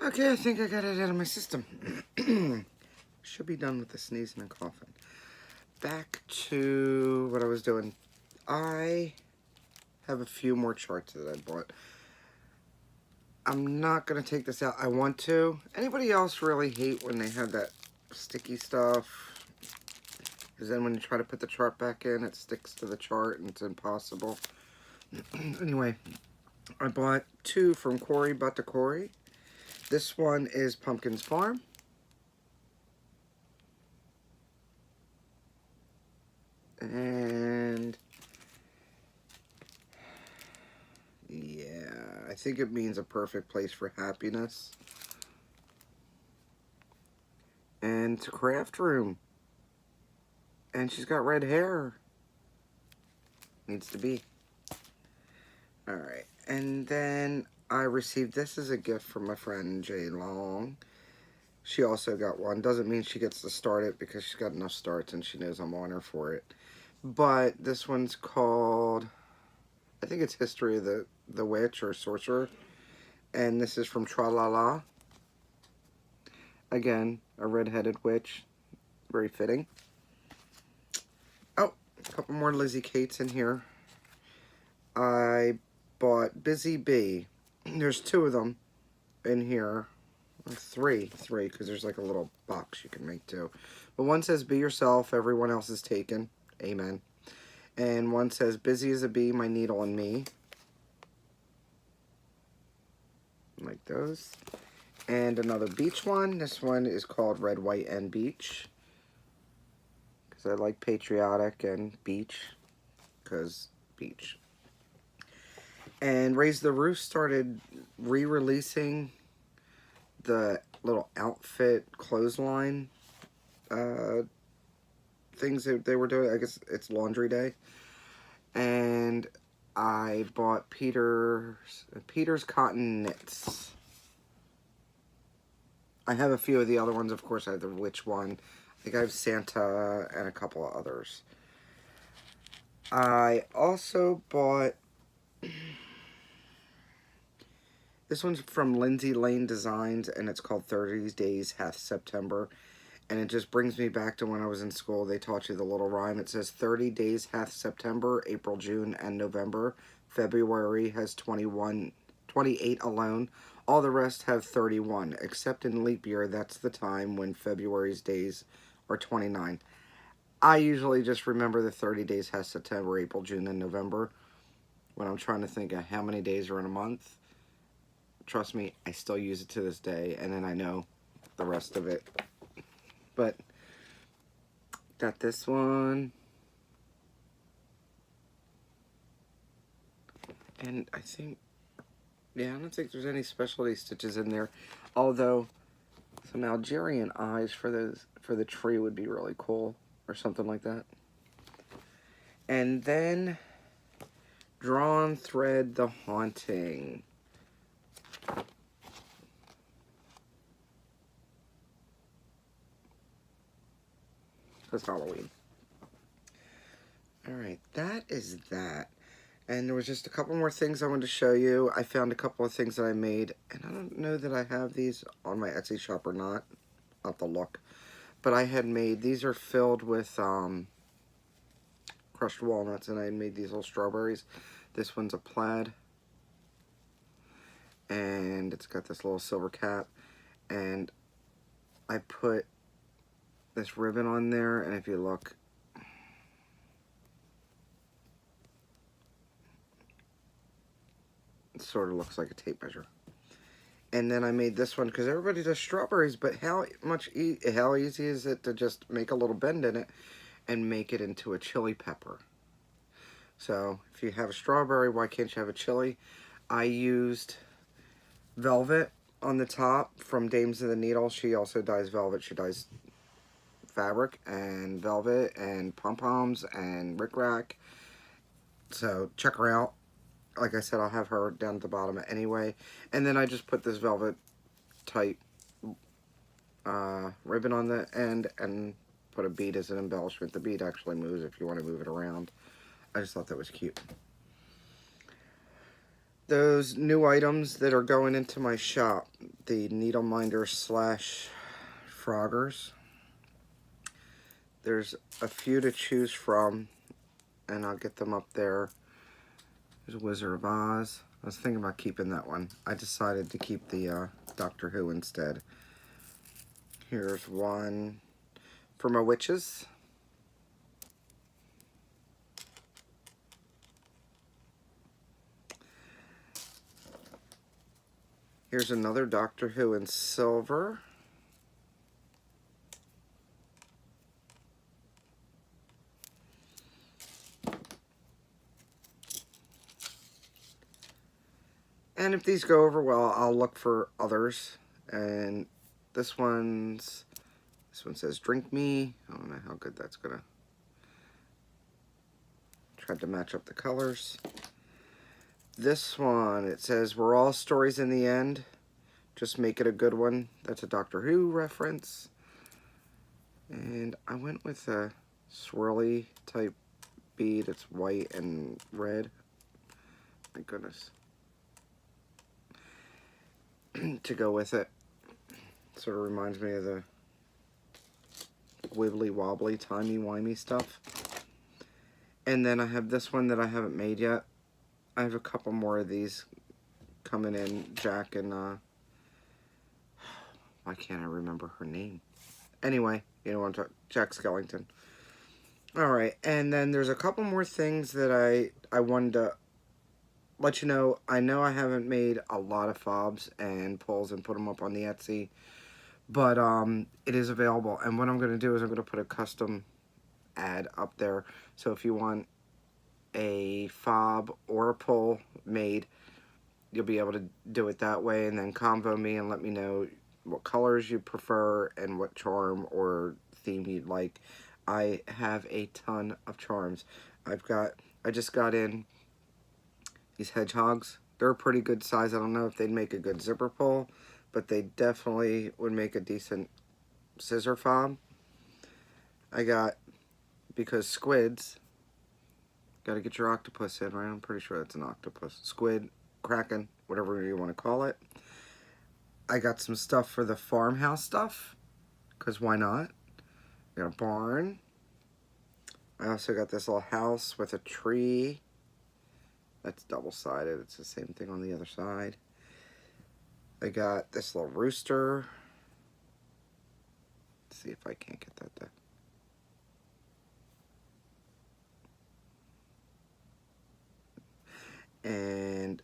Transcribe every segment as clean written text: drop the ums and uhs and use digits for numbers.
Okay, I think I got it out of my system. Should be done with the sneezing and coughing. Back to what I was doing. I have a few more charts that I bought. I'm not going to take this out. I want to. Anybody else really hate when they have that sticky stuff? Because then when you try to put the chart back in, it sticks to the chart and it's impossible. Anyway, I bought two from Corey But to Corey. This one is Pumpkin's Farm. And yeah, I think it means a perfect place for happiness. And it's a craft room. And she's got red hair. Needs to be. Alright, and then I received this as a gift from my friend Jay Long. She also got one. Doesn't mean she gets to start it because she's got enough starts and she knows I'm on her for it. But this one's called, I think it's History of the Witch or Sorcerer. And this is from Tra-La-La. Again, a red-headed witch. Very fitting. Oh, a couple more Lizzie Kates in here. I bought Busy Bee. There's two of them in here. Three, because there's like a little box you can make too. But one says, be yourself, everyone else is taken. Amen. And one says, busy as a bee, my needle and me. Like those. And another beach one. This one is called Red, White, and Beach. Because I like patriotic and beach. Because beach. And Raise the Roof started re-releasing the little outfit clothesline things that they were doing. I guess it's laundry day. And I bought Peter's Cotton Knits. I have a few of the other ones. Of course, I have the witch one. I think I have Santa and a couple of others. I also bought... This one's from Lindsay Lane Designs, and it's called 30 Days Hath September. And it just brings me back to when I was in school. They taught you the little rhyme. It says 30 days hath September, April, June, and November. February has 28 alone. All the rest have 31, except in leap year. That's the time when February's days are 29. I usually just remember the 30 days hath September, April, June, and November when I'm trying to think of how many days are in a month. Trust me, I still use it to this day, and then I know the rest of it. But, got this one. And I think, yeah, I don't think there's any specialty stitches in there. Although, some Algerian eyes for the tree would be really cool, or something like that. And then, Drawn Thread the Haunting. It's Halloween. Alright, that is that. And there was just a couple more things I wanted to show you. I found a couple of things that I made, and I don't know that I have these on my Etsy shop or not. I'll have to look. But I had made, these are filled with crushed walnuts, and I made these little strawberries. This one's a plaid. And it's got this little silver cap. And I put this ribbon on there, and if you look, it sort of looks like a tape measure. And then I made this one because everybody does strawberries, but how easy is it to just make a little bend in it and make it into a chili pepper? So if you have a strawberry, why can't you have a chili? I used velvet on the top from Dames of the Needle. She also dyes velvet. She dyes fabric and velvet and pom-poms and rickrack. So check her out. Like I said, I'll have her down at the bottom anyway. And then I just put this velvet type ribbon on the end and put a bead as an embellishment. The bead actually moves if you want to move it around. I just thought that was cute. Those new items that are going into my shop, the needle minder slash Froggers. There's a few to choose from, and I'll get them up there. There's Wizard of Oz. I was thinking about keeping that one. I decided to keep the Doctor Who instead. Here's one for my witches. Here's another Doctor Who in silver. And if these go over well, I'll look for others. And this one says Drink Me. I don't know how good that's gonna. Tried to match up the colors. This one, it says We're all stories in the end. Just make it a good one. That's a Doctor Who reference. And I went with a swirly type bead. It's white and red. My goodness. To go with it. Sort of reminds me of the wibbly wobbly, timey wimey stuff. And then I have this one that I haven't made yet. I have a couple more of these coming in. Jack and why can't I remember her name? Anyway, you know what I'm talking. Jack Skellington. Alright, and then there's a couple more things that I wanted to let you know. I know I haven't made a lot of fobs and pulls and put them up on the Etsy, but it is available. And what I'm going to do is I'm going to put a custom ad up there. So if you want a fob or a pull made, you'll be able to do it that way, and then combo me and let me know what colors you prefer and what charm or theme you'd like. I have a ton of charms. I just got in these hedgehogs. They're a pretty good size. I don't know if they'd make a good zipper pull, but they definitely would make a decent scissor fob. I got, because squids, gotta get your octopus in, right? I'm pretty sure that's an octopus. Squid, kraken, whatever you want to call it. I got some stuff for the farmhouse stuff, because why not? I got a barn. I also got this little house with a tree. That's double-sided. It's the same thing on the other side. I got this little rooster. Let's see if I can't get that to... And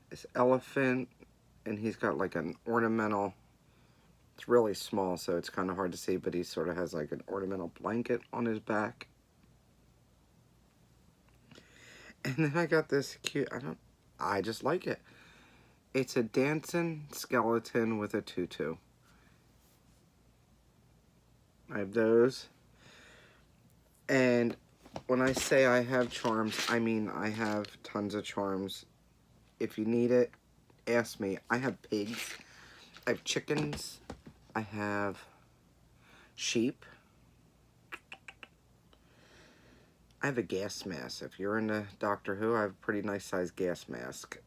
this elephant, and he's got like an ornamental, it's really small, so it's kind of hard to see, but he sort of has like an ornamental blanket on his back. And then I got this cute, I just like it. It's a dancing skeleton with a tutu. I have those. And when I say I have charms, I mean I have tons of charms. If you need it, ask me. I have pigs. I have chickens. I have sheep. I have a gas mask. If you're into Doctor Who, I have a pretty nice sized gas mask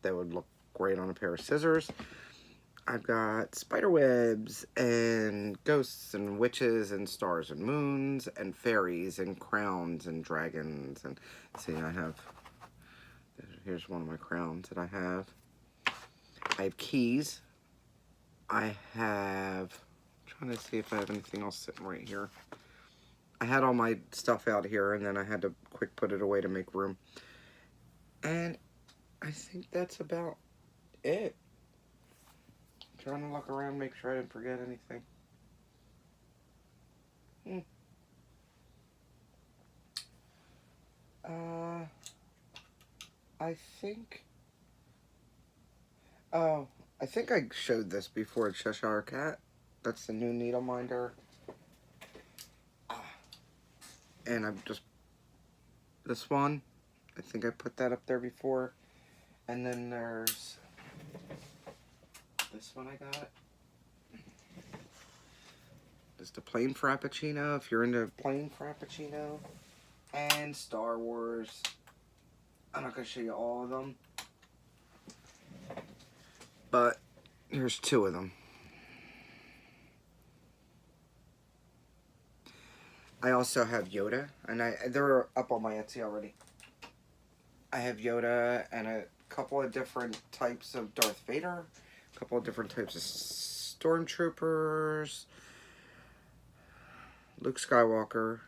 that would look great on a pair of scissors. I've got spider webs and ghosts and witches and stars and moons and fairies and crowns and dragons. And see, here's one of my crowns that I have. I have keys. I'm trying to see if I have anything else sitting right here. I had all my stuff out here, and then I had to quick put it away to make room. And I think that's about it. I'm trying to look around, make sure I didn't forget anything. I think... Oh, I think I showed this before, Cheshire Cat. That's the new needle minder. And I've just... This one, I think I put that up there before. And then there's... This one I got. Just a plain Frappuccino, if you're into plain Frappuccino. And Star Wars. I'm not going to show you all of them. But Here's 2 of them. I also have Yoda, and they're up on my Etsy already. I have Yoda and a couple of different types of Darth Vader, a couple of different types of Stormtroopers, Luke Skywalker.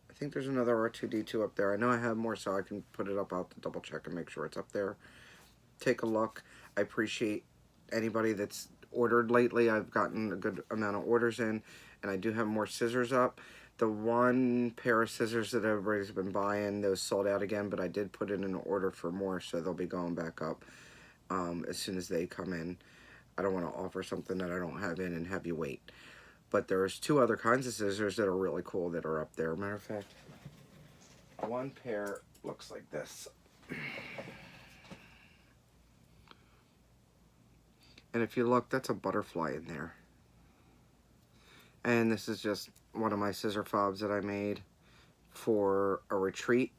I think there's another R2-D2 up there. I know I have more, so I can put it up. I'll have to double check and make sure it's up there. Take a look. I appreciate anybody that's ordered lately. I've gotten a good amount of orders in, and I do have more scissors up. The one pair of scissors that everybody's been buying, those sold out again, but I did put in an order for more, so they'll be going back up as soon as they come in. I don't want to offer something that I don't have in and have you wait. But there's 2 other kinds of scissors that are really cool that are up there. Matter of fact, one pair looks like this. And if you look, that's a butterfly in there. And this is just one of my scissor fobs that I made for a retreat.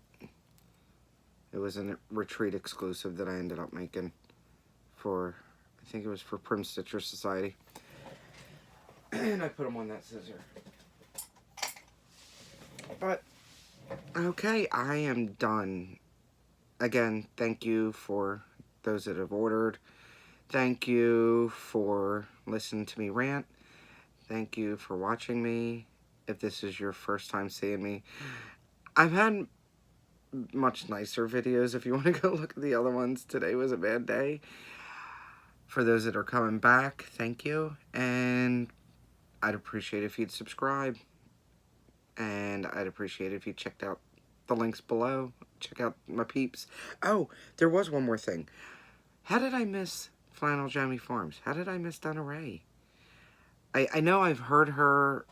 It was a retreat exclusive that I ended up making for, I think it was for Prim Stitcher Society. And I put them on that scissor. But, okay, I am done. Again, thank you for those that have ordered. Thank you for listening to me rant. Thank you for watching me. If this is your first time seeing me, I've had much nicer videos. If you want to go look at the other ones, today was a bad day. For those that are coming back, thank you. And I'd appreciate if you'd subscribe. And I'd appreciate if you checked out the links below. Check out my peeps. Oh, there was one more thing. How did I miss Flannel Jammy Farms? How did I miss Donna Ray? I know I've heard her.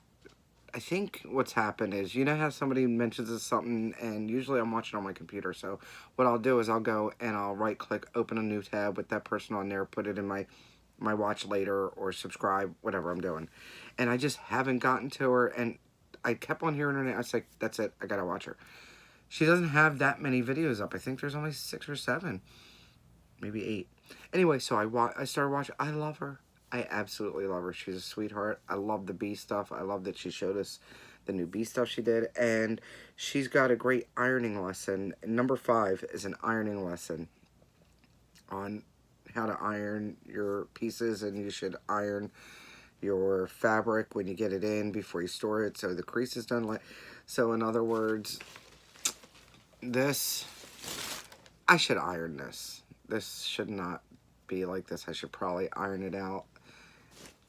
I think what's happened is, you know how somebody mentions something, and usually I'm watching on my computer, so what I'll do is I'll go and I'll right click, open a new tab with that person on there, put it in my watch later, or subscribe, whatever I'm doing. And I just haven't gotten to her, and I kept on hearing her name. I was like, that's it, I gotta watch her. She doesn't have that many videos up. I think there's only 6 or 7, maybe 8. Anyway, so I started watching. I love her. I absolutely love her. She's a sweetheart. I love the bee stuff. I love that she showed us the new bee stuff she did. And she's got a great ironing lesson. Number 5 is an ironing lesson on how to iron your pieces. And you should iron your fabric when you get it in before you store it, so the crease is done. So in other words, this, I should iron this. This should not be like this. I should probably iron it out.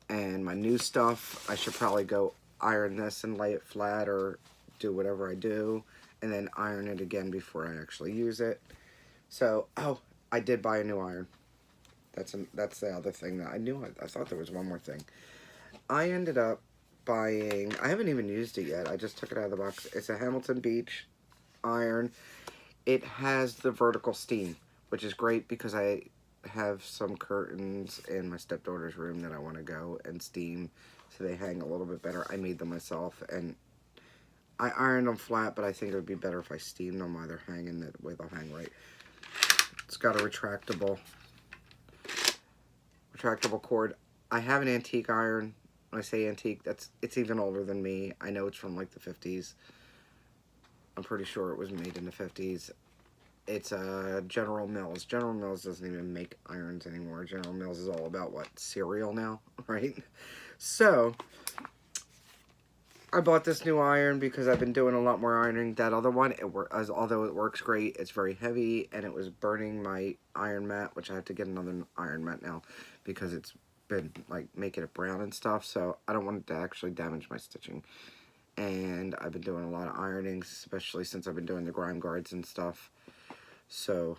And my new stuff, I should probably go iron this and lay it flat, or do whatever I do, and then iron it again before I actually use it. So, oh, I did buy a new iron. That's the other thing that I knew. I thought there was one more thing. I ended up buying, I haven't even used it yet. I just took it out of the box. It's a Hamilton Beach iron. It has the vertical steam, which is great because I have some curtains in my stepdaughter's room that I want to go and steam so they hang a little bit better. I made them myself, and I ironed them flat, but I think it would be better if I steamed them while they're hanging. That way they'll hang right. It's got a retractable cord. I have an antique iron. When I say antique, it's even older than me. I know it's from like the 50s. I'm pretty sure it was made in the 50s. It's General Mills. General Mills doesn't even make irons anymore. General Mills is all about, what, cereal now, right? So, I bought this new iron because I've been doing a lot more ironing. That other one, although it works great, it's very heavy, and it was burning my iron mat, which I have to get another iron mat now because it's been, like, making it brown and stuff, so I don't want it to actually damage my stitching. And I've been doing a lot of ironings, especially since I've been doing the grime guards and stuff. So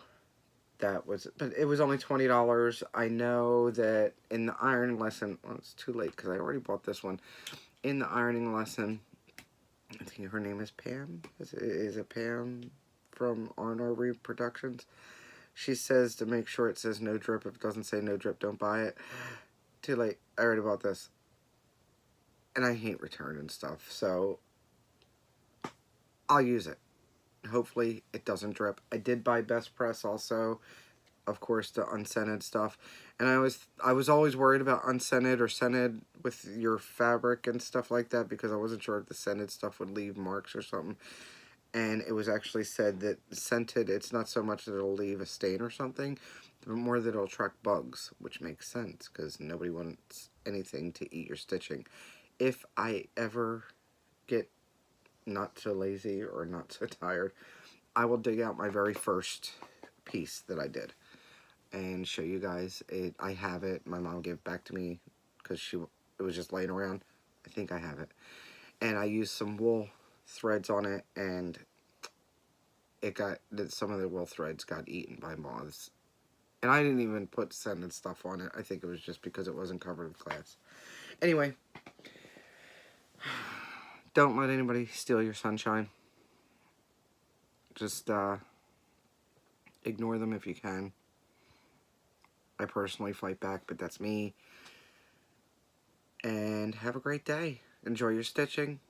that was, but it was only $20. I know that in the ironing lesson, well, it's too late because I already bought this one. In the ironing lesson, I think her name is Pam. Is it Pam from R&R Reproductions? She says to make sure it says no drip. If it doesn't say no drip, don't buy it. Too late. I already bought this. And I hate returning stuff, so I'll use it. Hopefully it doesn't drip. I did buy Best Press also, of course, the unscented stuff. And I was always worried about unscented or scented with your fabric and stuff like that, because I wasn't sure if the scented stuff would leave marks or something. And it was actually said that scented, it's not so much that it'll leave a stain or something, but more that it'll attract bugs, which makes sense because nobody wants anything to eat your stitching. If I ever get not so lazy or not so tired, I will dig out my very first piece that I did and show you guys it. I have it. My mom gave it back to me because it was just laying around. I think I have it. And I used some wool threads on it, and some of the wool threads got eaten by moths. And I didn't even put scented stuff on it. I think it was just because it wasn't covered with glass. Anyway, don't let anybody steal your sunshine. Just ignore them if you can. I personally fight back, but that's me. And have a great day. Enjoy your stitching.